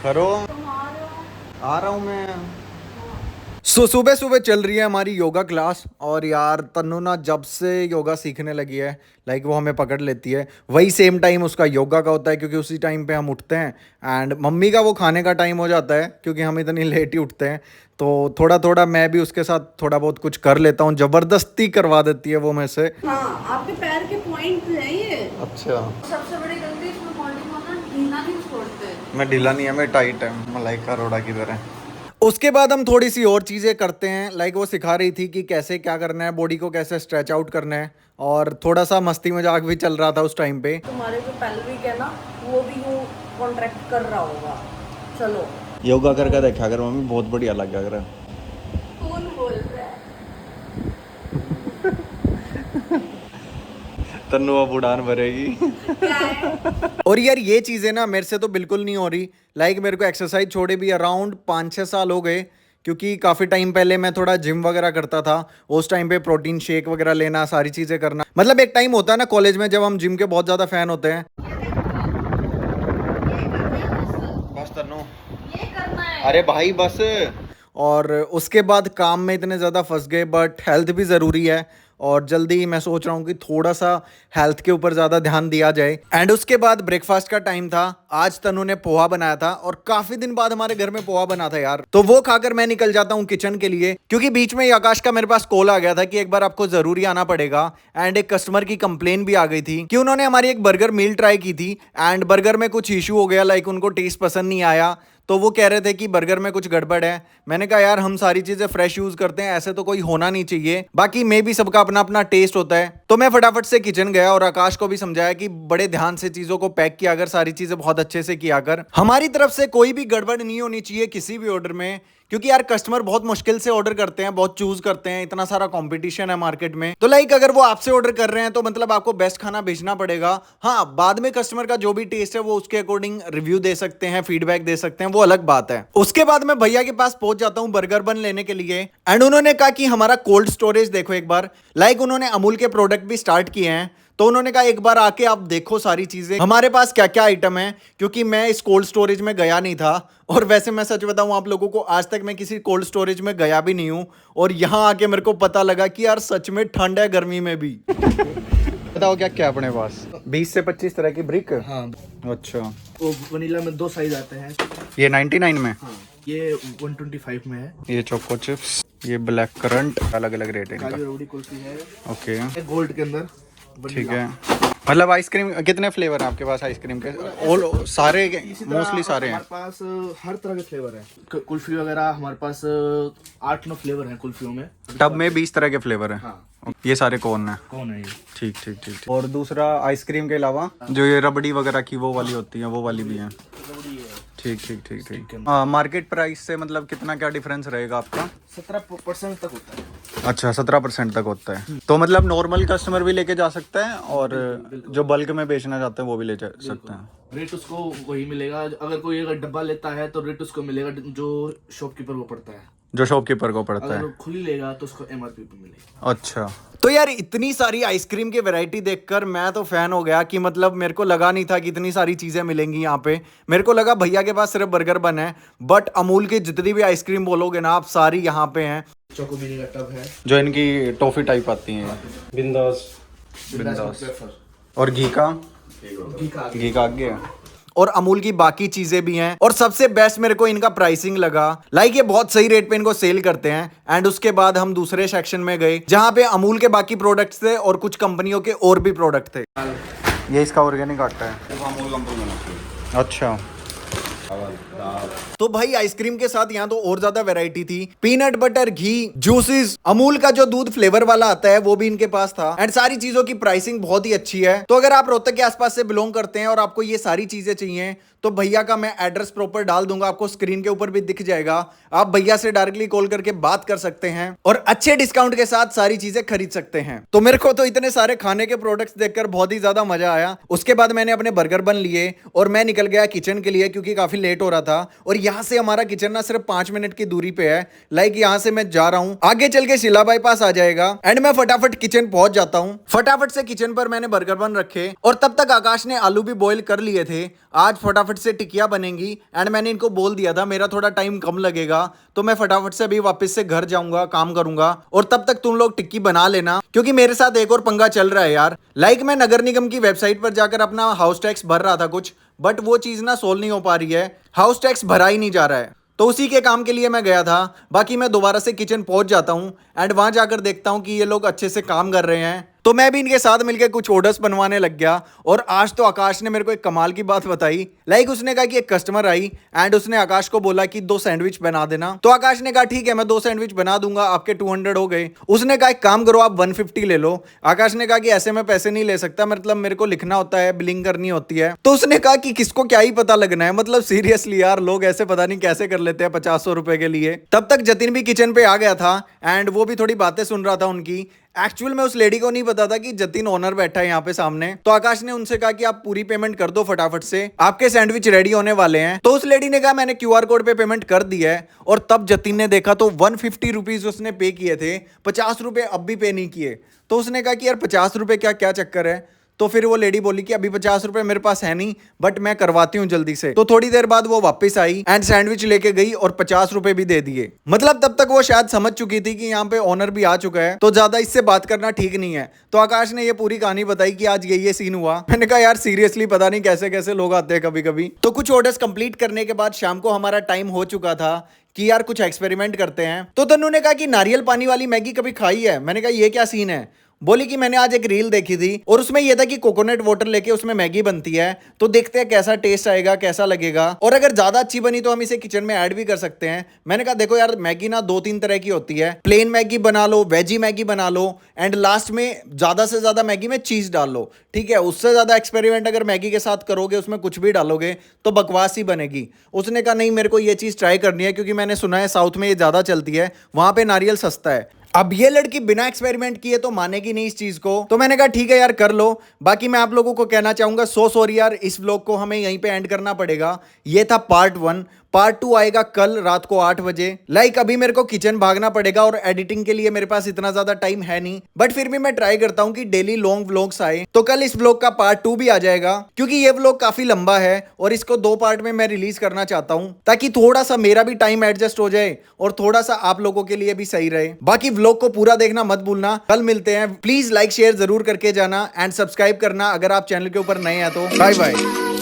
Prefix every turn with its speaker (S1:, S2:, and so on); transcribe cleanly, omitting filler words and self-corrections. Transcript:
S1: करो। आ रहा हूँ मैं। सुबह सुबह चल रही है हमारी योगा क्लास। और यार तन्नू ना जब से योगा सीखने लगी है, लाइक वो हमें पकड़ लेती है। वही सेम टाइम उसका योगा का होता है, क्योंकि उसी टाइम पे हम उठते हैं। एंड मम्मी का वो खाने का टाइम हो जाता है, क्योंकि हम इतनी लेट ही उठते हैं। तो थोड़ा थोड़ा मैं भी उसके साथ थोड़ा बहुत कुछ कर लेता हूँ। ज़बरदस्ती करवा देती है वो मेरे से।
S2: हाँ, आपके पैर के पॉइंट हैं ये।
S1: अच्छा।
S2: सबसे बड़ी गलती इसमें बॉडी को ना ढीला नहीं छोड़ते।
S1: मैं ढीला नहीं है, मैं टाइट है, मलाइका अरोड़ा की तरह। उसके बाद हम थोड़ी सी और चीज़ें करते हैं, लाइक वो सिखा रही थी कि कैसे क्या करना है, बॉडी को कैसे स्ट्रेच आउट करना है। और थोड़ा सा मस्ती मजाक भी चल रहा था उस टाइम पे।
S2: तुम्हारे जो पेल्विक है ना, वो भी यूँ कॉन्ट्रैक्ट कर रहा होगा। चलो
S1: योगा करके देखा कर मम्मी, बहुत बढ़िया लगा कर।
S2: कौन बोल रहा है?
S1: तन्नु अब उड़ान भरेगी।
S2: क्या है?
S1: और यार ये चीज़ें ना मेरे से तो बिल्कुल नहीं हो रही। लाइक मेरे को एक्सरसाइज छोड़े भी अराउंड 5-6 साल हो गए, क्योंकि काफ़ी टाइम पहले मैं थोड़ा जिम वगैरह करता था। उस टाइम पे प्रोटीन शेक वगैरह लेना, सारी चीज़ें करना, मतलब एक टाइम होता है ना कॉलेज में जब हम जिम के बहुत ज़्यादा फ़ैन होते हैं। बस तन्नु,
S2: ये करना है।
S1: अरे भाई बस। और उसके बाद काम में इतने ज़्यादा फंस गए, बट हेल्थ भी ज़रूरी है। और जल्दी ही मैं सोच रहा हूँ कि थोड़ा सा हेल्थ के ऊपर ज़्यादा ध्यान दिया जाए। एंड उसके बाद ब्रेकफास्ट का टाइम था। आज तनु ने पोहा बनाया था, और काफ़ी दिन बाद हमारे घर में पोहा बना था यार। तो वो खाकर मैं निकल जाता हूँ किचन के लिए, क्योंकि बीच में ही आकाश का मेरे पास कॉल आ गया था कि एक बार आपको ज़रूरी आना पड़ेगा। एंड एक कस्टमर की कंप्लेन भी आ गई थी कि उन्होंने हमारी एक बर्गर मील ट्राई की थी, एंड बर्गर में कुछ इशू हो गया, लाइक उनको टेस्ट पसंद नहीं आया। तो वो कह रहे थे कि बर्गर में कुछ गड़बड़ है। मैंने कहा यार हम सारी चीज़ें फ्रेश यूज़ करते हैं, ऐसे तो कोई होना नहीं चाहिए। बाकी मे भी सबका अपना अपना टेस्ट होता है। तो मैं फटाफट से किचन गया और आकाश को भी समझाया कि बड़े ध्यान से चीज़ों को पैक किया कर, सारी चीज़ें बहुत अच्छे से किया कर। हमारी तरफ से कोई भी गड़बड़ नहीं होनी चाहिए किसी भी ऑर्डर में, क्योंकि यार कस्टमर बहुत मुश्किल से ऑर्डर करते हैं, बहुत चूज करते हैं, इतना सारा कंपटीशन है मार्केट में। तो लाइक अगर वो आपसे ऑर्डर कर रहे हैं तो मतलब आपको बेस्ट खाना भेजना पड़ेगा। हाँ, बाद में कस्टमर का जो भी टेस्ट है वो उसके अकॉर्डिंग रिव्यू दे सकते हैं, फीडबैक दे सकते हैं, वो अलग बात है। उसके बाद मैं भैया के पास पहुंच जाता हूं बर्गर बन लेने के लिए। एंड उन्होंने कहा कि हमारा कोल्ड स्टोरेज देखो एक बार। लाइक उन्होंने अमूल के प्रोडक्ट भी स्टार्ट किए हैं, तो उन्होंने कहा एक बार आके आप देखो सारी चीजें हमारे पास क्या क्या आइटम है, क्योंकि मैं इस कोल्ड स्टोरेज में गया नहीं था। और वैसे मैं सच बताऊं आप लोगों को, आज तक मैं किसी कोल्ड स्टोरेज में गया भी नहीं हूं। और यहां आके मेरे को पता लगा कि यार सच में ठंड है गर्मी में भी। बताओ क्या क्या अपने पास 20 से 25 तरह की ब्रिक।
S3: हाँ,
S1: अच्छा,
S3: वो वनीला में 2 साइज आते हैं।
S1: ये 99 में।
S3: हाँ, ये 125 में है।
S1: ये चोको चिप्स, ये ब्लैक करंट, अलग अलग रेट है
S3: काजू
S1: इनका।
S3: रबड़ी कुल्फी है,
S1: ओके,
S3: ये गोल्ड के अंदर।
S1: ठीक है। मतलब आइसक्रीम कितने फ्लेवर हैं आपके पास आइसक्रीम के? ऑल सारे मोस्टली सारे हैं।
S3: हमारे पास हर तरह के फ्लेवर है। कुल्फी वगैरह हमारे पास 8-9 फ्लेवर हैं कुल्फियों में।
S1: टब में 20 तरह के फ्लेवर हैं।
S3: हाँ।
S1: ये सारे कौन है?
S3: कौन है ये?
S1: ठीक ठीक ठीक ठीक। और दूसरा आइसक्रीम के अलावा जो ये रबड़ी वगैरह की वो वाली होती है, वो वाली भी है।
S3: रबड़ी है।
S1: ठीक ठीक ठीक ठीक। हाँ, मार्केट प्राइस से मतलब कितना क्या डिफरेंस रहेगा आपका?
S3: 17% तक होता है।
S1: अच्छा, 17% तक होता है। तो मतलब नॉर्मल कस्टमर भी लेके जा सकता है, और जो बल्क में बेचना चाहते हैं वो भी ले जा सकते हैं।
S3: रेट उसको वही मिलेगा। अगर कोई अगर डब्बा लेता है तो रेट उसको मिलेगा जो शॉपकीपर को पड़ता है।
S1: जो शॉपकीपर को पड़ता है।
S3: अगर खुली लेगा तो उसको MRP पे मिलेगा।
S1: अच्छा। तो यार इतनी सारी आइसक्रीम की वैरायटी देखकर मैं तो फैन हो गया, कि मतलब मेरे को लगा नहीं था कि इतनी सारी चीजें मिलेंगी यहाँ पे। मेरे को लगा भैया के पास सिर्फ बर्गर बन है, बट अमूल की जितनी भी आइसक्रीम बोलोगे ना आप, सारी यहाँ पे हैं।
S3: चोको मिनी का टब है,
S1: जो इनकी टॉफी टाइप आती हैं।
S4: बिंदास।
S1: बिंदास।
S3: वेफर।
S1: और घी का घी का आगे है। और अमूल की बाकी चीजें भी हैं। और सबसे बेस्ट मेरे को इनका प्राइसिंग लगा, लाइक ये बहुत सही रेट पे इनको सेल करते हैं। एंड उसके बाद हम दूसरे सेक्शन में गए जहां पे अमूल के बाकी प्रोडक्ट्स थे और कुछ कंपनियों के और भी प्रोडक्ट थे। ये इसका ऑर्गेनिक आटा है।
S4: अमूल कंपनी बनाती है।
S1: अच्छा।
S4: चावल, दाल।
S1: तो भाई आइसक्रीम के साथ यहाँ तो और ज्यादा वैरायटी थी। पीनट बटर, घी, जूसेस, अमूल का जो दूध फ्लेवर वाला आता है वो भी इनके पास था। एंड सारी चीजों की प्राइसिंग बहुत ही अच्छी है। तो अगर आप रोहतक के आसपास से बिलोंग करते हैं और आपको ये सारी चीजें चाहिए, तो भैया का मैं एड्रेस प्रॉपर डाल दूंगा, आपको स्क्रीन के ऊपर भी दिख जाएगा। आप भैया से डायरेक्टली कॉल करके बात कर सकते हैं और अच्छे डिस्काउंट के साथ सारी चीजें खरीद सकते हैं। तो मेरे को तो इतने सारे खाने के प्रोडक्ट्स देखकर बहुत ही ज्यादा मजा आया। उसके बाद मैंने अपने बर्गर बन लिए और मैं निकल गया किचन के लिए, क्योंकि काफी काफी लेट हो रहा था और यहाँ से हमारा किचन ना सिर्फ 5 मिनट की दूरी पे है। लाइक यहाँ से मैं जा रहा हूँ, आगे चल के शिला बाईपास आ जाएगा एंड मैं फटाफट किचन पहुंच जाता हूँ। फटाफट से किचन पर मैंने बर्गर बन रखे और तब तक आकाश ने आलू भी बॉईल कर लिए थे। आज फटाफट से टिकिया बनेंगी एंड मैंने इनको बोल दिया था मेरा थोड़ा टाइम कम लगेगा, तो मैं फटाफट से अभी वापस से घर जाऊंगा, काम करूंगा और तब तक तुम लोग टिक्की बना लेना, क्योंकि मेरे साथ एक और पंगा चल रहा है यार। लाइक मैं नगर निगम की वेबसाइट पर जाकर अपना हाउस टैक्स भर रहा था कुछ, बट वो चीज ना सोल्व नहीं हो पा रही है, हाउस टैक्स भरा ही नहीं जा रहा है। तो उसी के काम के लिए मैं गया था। बाकी मैं दोबारा से किचन पहुंच जाता हूं एंड वहां जाकर देखता हूं कि ये लोग अच्छे से काम कर रहे हैं, तो मैं भी इनके साथ मिलकर कुछ ऑर्डर्स बनवाने लग गया। और आज तो आकाश ने मेरे को एक कमाल की बात बताई। लाइक उसने कहा कि एक कस्टमर आई एंड उसने आकाश को बोला कि 2 सैंडविच बना देना, तो आकाश ने कहा ठीक है मैं 2 सैंडविच बना दूंगा, आपके 200 हो गए। उसने कहा एक काम करो आप 150 ले लो। आकाश ने कहा कि ऐसे मैं पैसे नहीं ले सकता, मतलब मेरे को लिखना होता है, बिलिंग करनी होती है। तो उसने कहा कि किसको क्या ही पता लगना है, मतलब सीरियसली यार लोग ऐसे पता नहीं कैसे कर लेते हैं 50-100 रुपए के लिए। तब तक जतिन भी किचन पे आ गया था एंड वो भी थोड़ी बातें सुन रहा था उनकी। एक्चुअल में उस लेडी को नहीं पता था कि जतिन ओनर बैठा है यहाँ पे सामने। तो आकाश ने उनसे कहा कि आप पूरी पेमेंट कर दो फटाफट से, आपके सैंडविच रेडी होने वाले हैं। तो उस लेडी ने कहा मैंने QR कोड पे पेमेंट कर दिया है। और तब जतिन ने देखा तो 150 रुपीज उसने पे किए थे, 50 रुपए अब भी पे नहीं किए। तो उसने कहा कि यार 50 रुपए क्या चक्कर है। तो फिर वो लेडी बोली कि अभी 50 रुपए मेरे पास है नहीं, बट मैं करवाती हूँ जल्दी से। तो थोड़ी देर बाद वो वापस आई एंड सैंडविच लेके गई और 50 रुपए भी दे दिए। मतलब तब तक वो शायद समझ चुकी थी कि यहाँ पे ओनर भी आ चुका है, तो ज्यादा इससे बात करना ठीक नहीं है। तो आकाश ने ये पूरी कहानी बताई कि आज ये सीन हुआ। मैंने कहा यार सीरियसली पता नहीं कैसे कैसे लोग आते हैं कभी कभी। तो कुछ ऑर्डर्स कंप्लीट करने के बाद शाम को हमारा टाइम हो चुका था कि यार कुछ एक्सपेरिमेंट करते हैं। तो तन्नू ने कहा कि नारियल पानी वाली मैगी कभी खाई है। मैंने कहा ये क्या सीन है। बोली कि मैंने आज एक रील देखी थी और उसमें यह था कि कोकोनट वाटर लेके उसमें मैगी बनती है, तो देखते हैं कैसा टेस्ट आएगा, कैसा लगेगा, और अगर ज्यादा अच्छी बनी तो हम इसे किचन में ऐड भी कर सकते हैं। मैंने कहा देखो यार मैगी ना 2-3 तरह की होती है, प्लेन मैगी बना लो, वेजी मैगी बना लो एंड लास्ट में ज्यादा से ज्यादा मैगी में चीज डाल लो, ठीक है। उससे ज्यादा एक्सपेरिमेंट अगर मैगी के साथ करोगे, उसमें कुछ भी डालोगे तो बकवास ही बनेगी। उसने कहा नहीं मेरे को ये चीज ट्राई करनी है, क्योंकि मैंने सुना है साउथ में ये ज्यादा चलती है, वहां पे नारियल सस्ता है। अब ये लड़की बिना एक्सपेरिमेंट किए तो मानेगी नहीं इस चीज को। तो मैंने कहा ठीक है यार कर लो। बाकी मैं आप लोगों को कहना चाहूंगा सो सॉरी यार, इस व्लॉग को हमें यहीं पे एंड करना पड़ेगा। ये था पार्ट 1। पार्ट 2 आएगा कल रात को 8 बजे। लाइक अभी मेरे को किचन भागना पड़ेगा और एडिटिंग के लिए मेरे पास इतना ज्यादा टाइम है नहीं, बट फिर भी मैं ट्राई करता हूं कि डेली लॉन्ग व्लॉग्स आए। तो कल इस व्लॉग का पार्ट 2 भी आ जाएगा, क्योंकि ये व्लॉग काफी लंबा है और इसको 2 पार्ट में मैं रिलीज करना चाहता हूं, ताकि थोड़ा सा मेरा भी टाइम एडजस्ट हो जाए और थोड़ा सा आप लोगों के लिए भी सही रहे। बाकी व्लॉग को पूरा देखना मत भूलना। कल मिलते हैं। प्लीज लाइक शेयर जरूर करके जाना एंड सब्सक्राइब करना अगर आप चैनल के ऊपर नए हैं तो। Bye bye.